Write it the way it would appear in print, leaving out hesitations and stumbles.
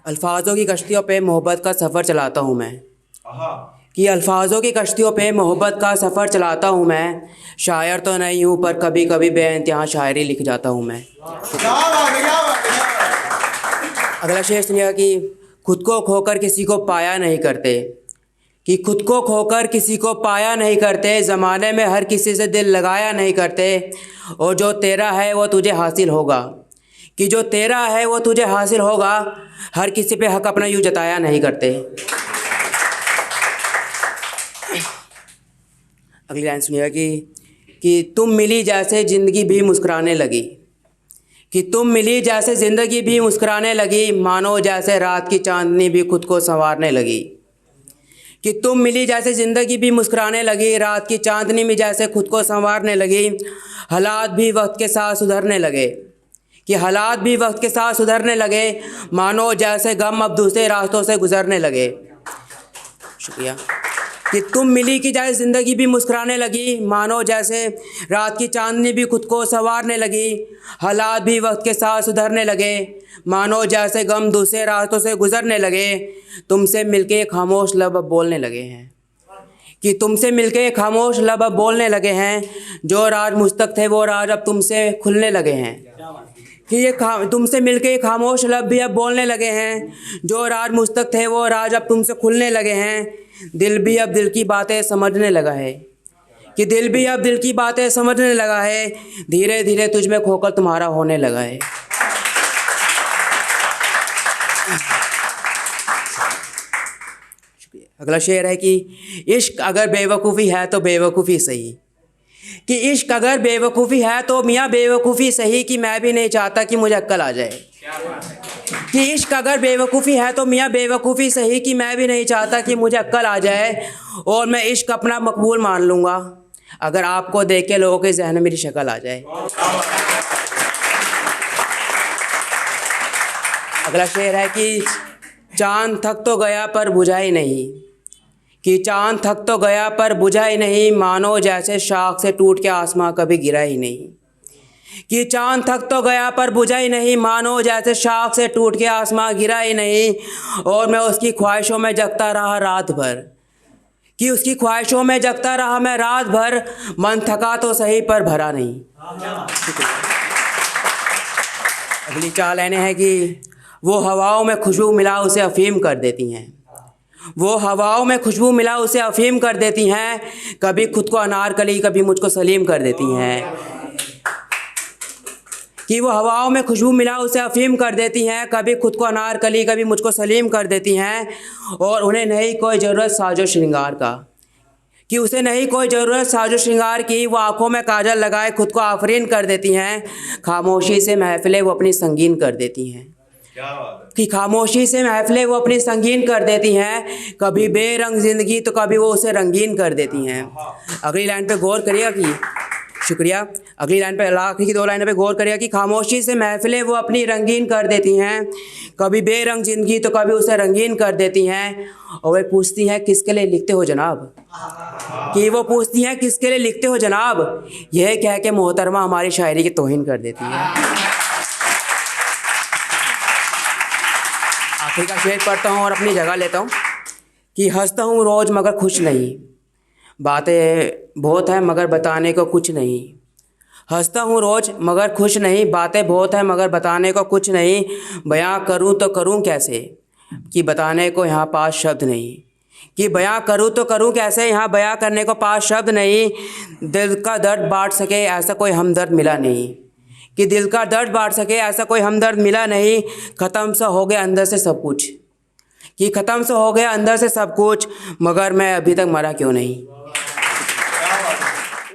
अल्फाजों की कश्तियों पे मोहब्बत का सफ़र चलाता हूँ मैं। आहा, कि अल्फाजों की कश्तियों पे मोहब्बत का सफ़र चलाता हूँ मैं। शायर तो नहीं हूँ पर कभी कभी बेइंतहा शायरी लिख जाता हूँ मैं। क्या बात है, क्या बात है, क्या बात है। अगला शेर सुनिएगा कि खुद को खोकर किसी को पाया नहीं करते। कि खुद को खोकर किसी को पाया नहीं करते, ज़माने में हर किसी से दिल लगाया नहीं करते। और जो तेरा है वो तुझे हासिल होगा। कि जो तेरा है वो तुझे हासिल होगा, हर किसी पे हक अपना यूँ जताया नहीं करते। अगली लाइन सुनिएगा कि तुम मिली जैसे ज़िंदगी भी मुस्कुराने लगी। कि तुम मिली जैसे ज़िंदगी भी मुस्कुराने लगी, मानो जैसे रात की चांदनी भी खुद को संवारने लगी। कि तुम मिली जैसे ज़िंदगी भी मुस्कुराने लगी, रात की चांदनी भी जैसे खुद को संवारने लगी। हालात भी वक्त के साथ सुधरने लगे। कि हालात भी वक्त के साथ सुधरने लगे, मानो जैसे गम अब दूसरे रास्तों से गुजरने लगे। शुक्रिया। कि तुम मिली कि जैसे ज़िंदगी भी मुस्कुराने लगी, मानो जैसे रात की चांदनी भी खुद को संवारने लगी। हालात भी वक्त के साथ सुधरने लगे, मानो जैसे गम दूसरे रास्तों से गुजरने लगे। तुमसे मिलके खामोश लब अब बोलने लगे हैं। कि तुमसे मिलके खामोश लब अब बोलने लगे हैं, जो राज मुझ तक थे वो राज अब तुमसे खुलने लगे हैं। कि ये तुमसे मिलके खामोश लब भी अब बोलने लगे हैं, जो राज मुझ तक थे वो राज अब तुमसे खुलने लगे हैं। दिल भी अब दिल की बातें समझने लगा है। कि दिल भी अब दिल की बातें समझने लगा है, धीरे धीरे तुझ में खोकर तुम्हारा होने लगा है। अगला शेर है कि इश्क अगर बेवकूफ़ी है तो बेवकूफ़ी सही। कि इश्क अगर बेवकूफ़ी है तो मियाँ बेवकूफ़ी सही, कि मैं भी नहीं चाहता कि मुझे अक्ल आ जाए। कि इश्क अगर बेवकूफ़ी है तो मियाँ बेवकूफ़ी सही, कि मैं भी नहीं चाहता कि मुझे अक्ल आ जाए। और मैं इश्क अपना मकबूल मान लूँगा, अगर आपको देख के लोगों के जहन में मेरी शक्ल आ जाए। अगला शेर है कि चाँद थक तो गया पर बुझा ही नहीं। कि चाँद थक तो गया पर बुझा ही नहीं, मानो जैसे शाख से टूट के आसमां कभी गिरा ही नहीं। कि चाँद थक तो गया पर बुझा ही नहीं, मानो जैसे शाख से टूट के आसमां गिरा ही नहीं। और मैं उसकी ख्वाहिशों में जगता रहा रात भर। कि उसकी ख्वाहिशों में जगता रहा मैं रात भर, मन थका तो सही पर भरा नहीं। अगली 4 लाइनें हैं कि वो हवाओं में खुशबू मिला उसे अफीम कर देती हैं। वो हवाओं में खुशबू मिला उसे अफीम कर देती हैं, कभी खुद को अनारकली कभी मुझको सलीम कर देती हैं। कि वो हवाओं में खुशबू मिला उसे अफीम कर देती हैं, कभी खुद को अनारकली कभी मुझको सलीम कर देती हैं। और उन्हें नहीं कोई ज़रूरत साजो श्रृंगार का। कि उसे नहीं कोई ज़रूरत साजो श्रृंगार की, वो आँखों में काजल लगाए खुद को आफरीन कर देती हैं। खामोशी से महफिलें वो अपनी संगीन कर देती हैं। क्या बात है। कि खामोशी से महफिलें वो अपनी संगीन कर देती हैं, कभी बेरंग ज़िंदगी तो कभी वो उसे रंगीन कर देती हैं। अगली लाइन पे गौर करिएगा कि शुक्रिया। अगली लाइन पे आखिरी की 2 लाइनों पे गौर करिएगा कि खामोशी से महफिलें वो अपनी रंगीन कर देती हैं, कभी बेरंग ज़िंदगी तो कभी उसे रंगीन कर देती हैं। और वे पूछती हैं किसके लिए लिखते हो जनाब। कि वो पूछती हैं किसके लिए लिखते हो जनाब, यह कह के मोहतरमा हमारी शायरी की तौहीन कर देती है। आखिर का शेर पढ़ता हूँ और अपनी जगह लेता हूँ कि हंसता हूँ रोज़ मगर खुश नहीं, बातें बहुत हैं मगर बताने को कुछ नहीं। हंसता हूँ रोज़ मगर खुश नहीं, बातें बहुत हैं मगर बताने को कुछ नहीं। बयां करूँ तो करूँ कैसे, कि बताने को यहाँ पास शब्द नहीं। कि बयां करूँ तो करूँ कैसे, यहाँ बयां करने को पास शब्द नहीं। दिल का दर्द बांट सके ऐसा कोई हमदर्द मिला नहीं। कि दिल का दर्द बांट सके ऐसा कोई हमदर्द मिला नहीं। ख़त्म सा हो गया अंदर से सब कुछ। कि ख़त्म सा हो गया अंदर से सब कुछ, मगर मैं अभी तक मरा क्यों नहीं।